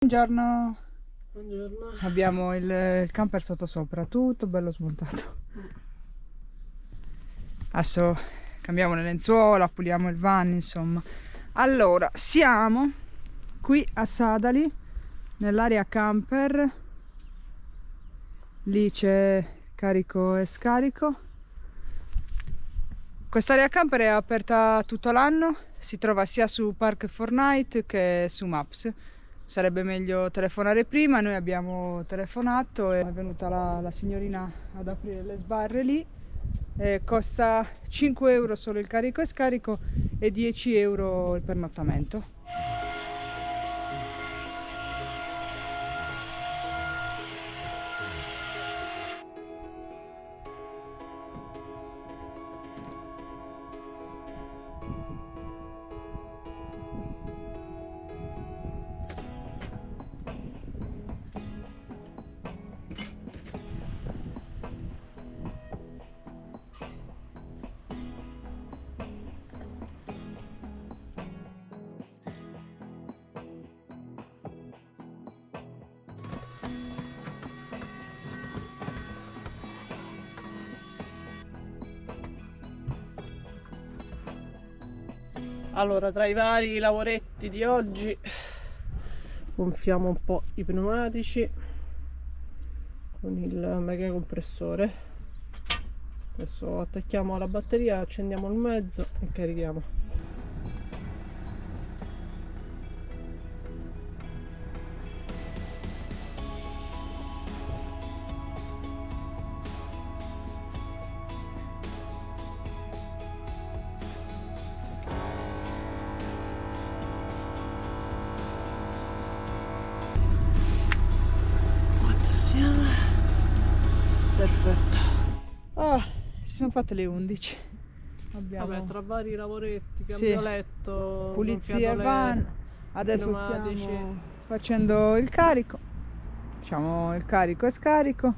Buongiorno. Buongiorno. Abbiamo il camper sottosopra, tutto bello smontato. Adesso cambiamo le lenzuola, puliamo il van, insomma. Allora, siamo qui a Sadali, nell'area camper. Lì c'è carico e scarico. Quest'area camper è aperta tutto l'anno, si trova sia su Park4Night che su Maps. Sarebbe meglio telefonare prima, noi abbiamo telefonato e è venuta la signorina ad aprire le sbarre lì. Costa 5 euro solo il carico e scarico e 10 euro il pernottamento. Allora, tra i vari lavoretti di oggi gonfiamo un po' i pneumatici con il mega compressore. Adesso attacchiamo la batteria, accendiamo il mezzo e carichiamo. Perfetto. Si sono fatte le 11. Vabbè, tra vari lavoretti, Sì. cambio letto, Pulizia gonfiato van. Adesso pneumatici. stiamo facendo il carico. Facciamo il carico e scarico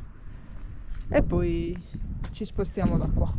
e poi ci spostiamo da qua.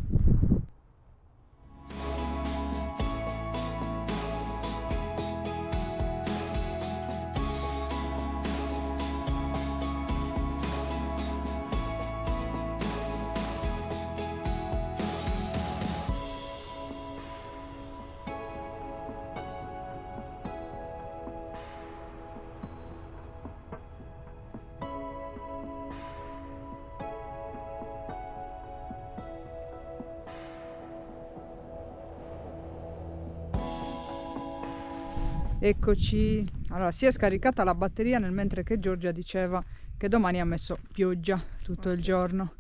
Eccoci. Allora, si è scaricata la batteria nel mentre che Giorgia diceva che domani ha messo pioggia tutto il giorno.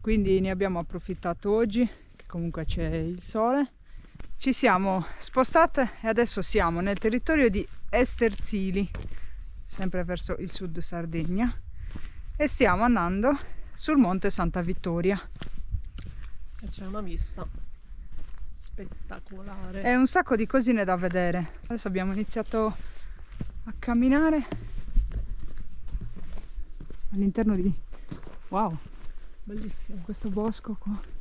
Quindi ne abbiamo approfittato oggi, che comunque c'è il sole. Ci siamo spostate e adesso siamo nel territorio di Esterzili, sempre verso il sud Sardegna, e stiamo andando sul monte Santa Vittoria. E c'è una vista spettacolare. È un sacco di cosine da vedere. Adesso abbiamo iniziato a camminare all'interno di Bellissimo. questo bosco qua.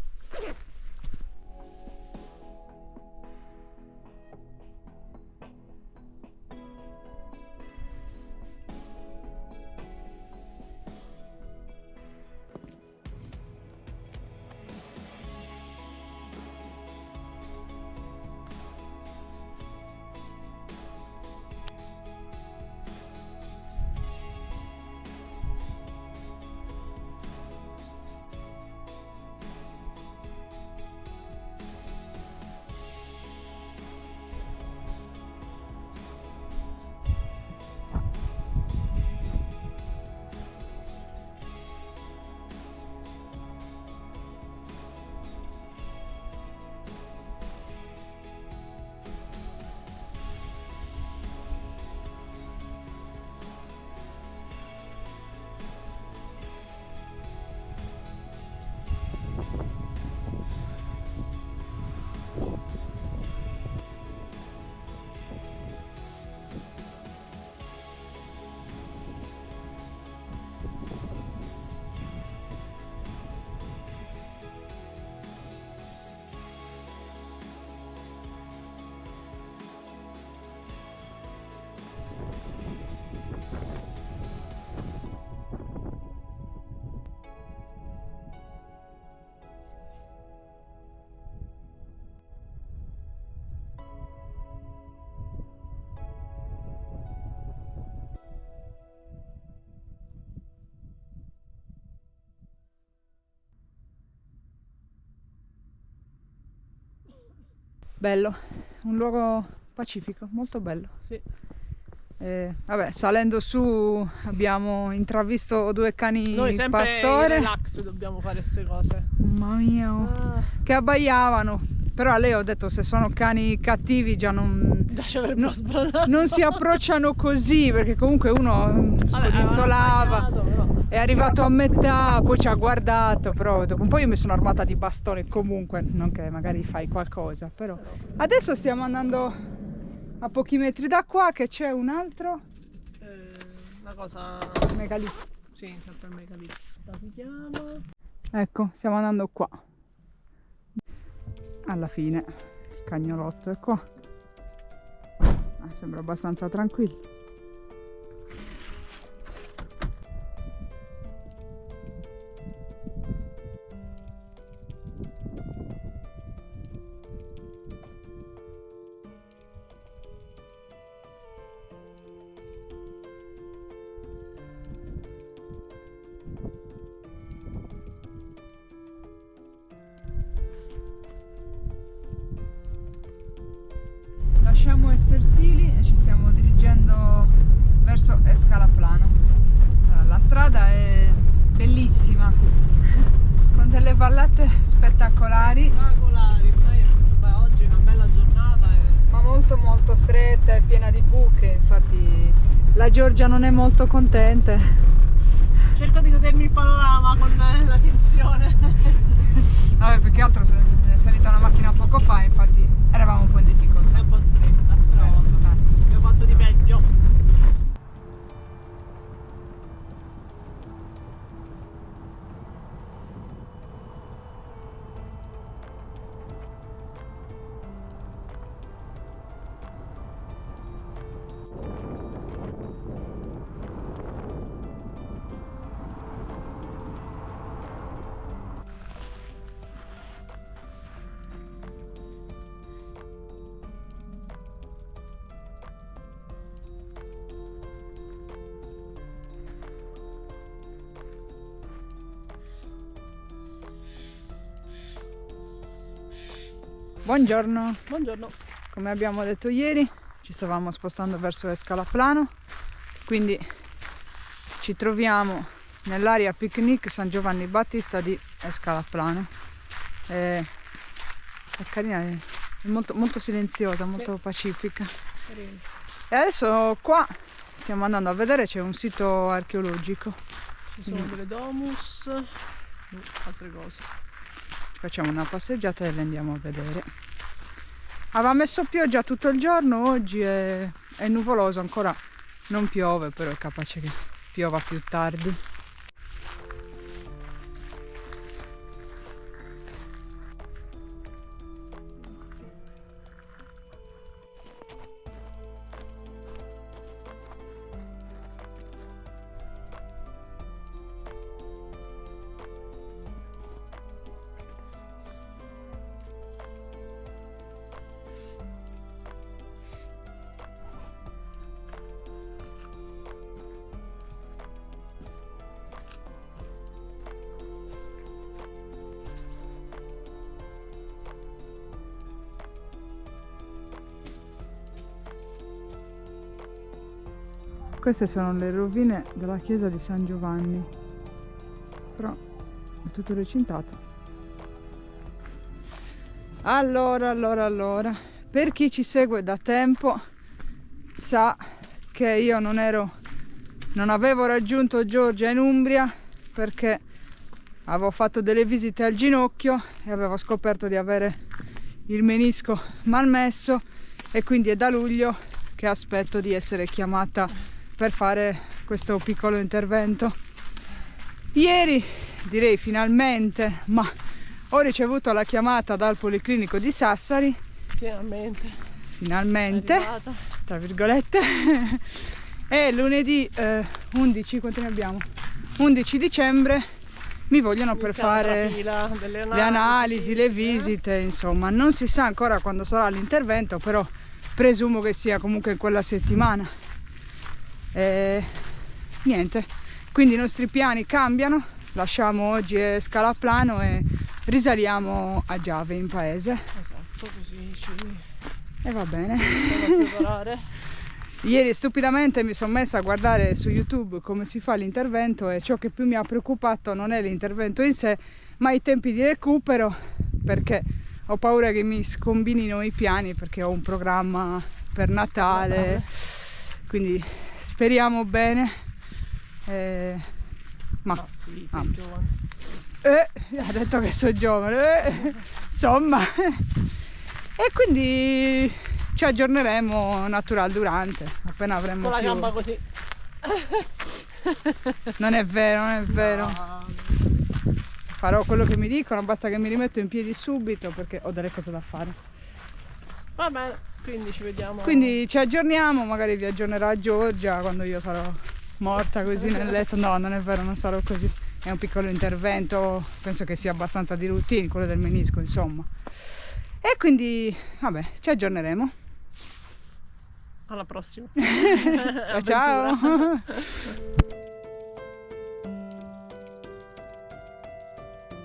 bello, un luogo pacifico, molto bello. Sì. Vabbè, salendo su abbiamo intravisto 2 cani Noi sempre pastore. in relax dobbiamo fare queste cose. Mamma mia, che abbaiavano. Però a lei ho detto, se sono cani cattivi già non si approcciano così, perché comunque uno scodinzolava, è arrivato a metà, poi ci ha guardato, però dopo un po' io mi sono armata di bastone comunque, non che magari fai qualcosa, però. Adesso stiamo andando a pochi metri da qua che c'è un altro una cosa megalite. Sì, sempre megalite. Si chiama. Ecco, stiamo andando qua. Alla fine il cagnolotto è qua. Sembra abbastanza tranquillo. Lasciamo Esterzili e ci stiamo dirigendo verso Escalaplano. La strada è bellissima, con delle vallate spettacolari. Beh, oggi è una bella giornata. Ma molto stretta e piena di buche, infatti la Giorgia non è molto contenta. Cerco di godermi il panorama con la tensione. Vabbè, più che altro è salita una macchina poco fa, infatti eravamo un po' in difficoltà. È un po' stretta, però abbiamo fatto di peggio. Buongiorno. Buongiorno. Come abbiamo detto ieri, ci stavamo spostando verso Escalaplano, quindi ci troviamo nell'area picnic San Giovanni Battista di Escalaplano. È carina, è molto silenziosa, molto pacifica. E adesso qua stiamo andando a vedere, c'è un sito archeologico. Ci sono delle domus, altre cose. Facciamo una passeggiata e le andiamo a vedere. Aveva messo pioggia tutto il giorno, oggi è nuvoloso, ancora non piove, però è capace che piova più tardi. Queste sono le rovine della chiesa di San Giovanni, però è tutto recintato. Allora, per chi ci segue da tempo sa che io non avevo raggiunto Giorgia in Umbria perché avevo fatto delle visite al ginocchio e avevo scoperto di avere il menisco malmesso, e quindi è da luglio che aspetto di essere chiamata per fare questo piccolo intervento. Ieri, direi finalmente, ma ho ricevuto la chiamata dal Policlinico di Sassari. Finalmente, tra virgolette. E lunedì 11, quanti ne abbiamo? 11 dicembre mi vogliono per fare le analisi, le visite, insomma. Non si sa ancora quando sarà l'intervento, però presumo che sia comunque in quella settimana. Niente, quindi i nostri piani cambiano, lasciamo oggi Escalaplano e risaliamo a Giave in paese. Esatto. tempo così ci E va bene. iniziamo a preparare. Ieri stupidamente mi sono messa a guardare su YouTube come si fa l'intervento e ciò che più mi ha preoccupato non è l'intervento in sé, ma i tempi di recupero, perché ho paura che mi scombinino i piani, perché ho un programma per Natale. Quindi speriamo bene. Ma sì, sei giovane. Ha detto che sono giovane, insomma. E quindi ci aggiorneremo natural durante, appena avremo Con la più... gamba così. Non è vero, non è vero. No. Farò quello che mi dicono, basta che mi rimetto in piedi subito perché ho delle cose da fare. Va bene, quindi ci vediamo. Quindi ci aggiorniamo, magari vi aggiornerà Giorgia quando io sarò morta così nel letto. No, non è vero, non sarò così. È un piccolo intervento, penso che sia abbastanza di routine, quello del menisco, insomma. E quindi, vabbè, ci aggiorneremo. Alla prossima. Ciao ciao!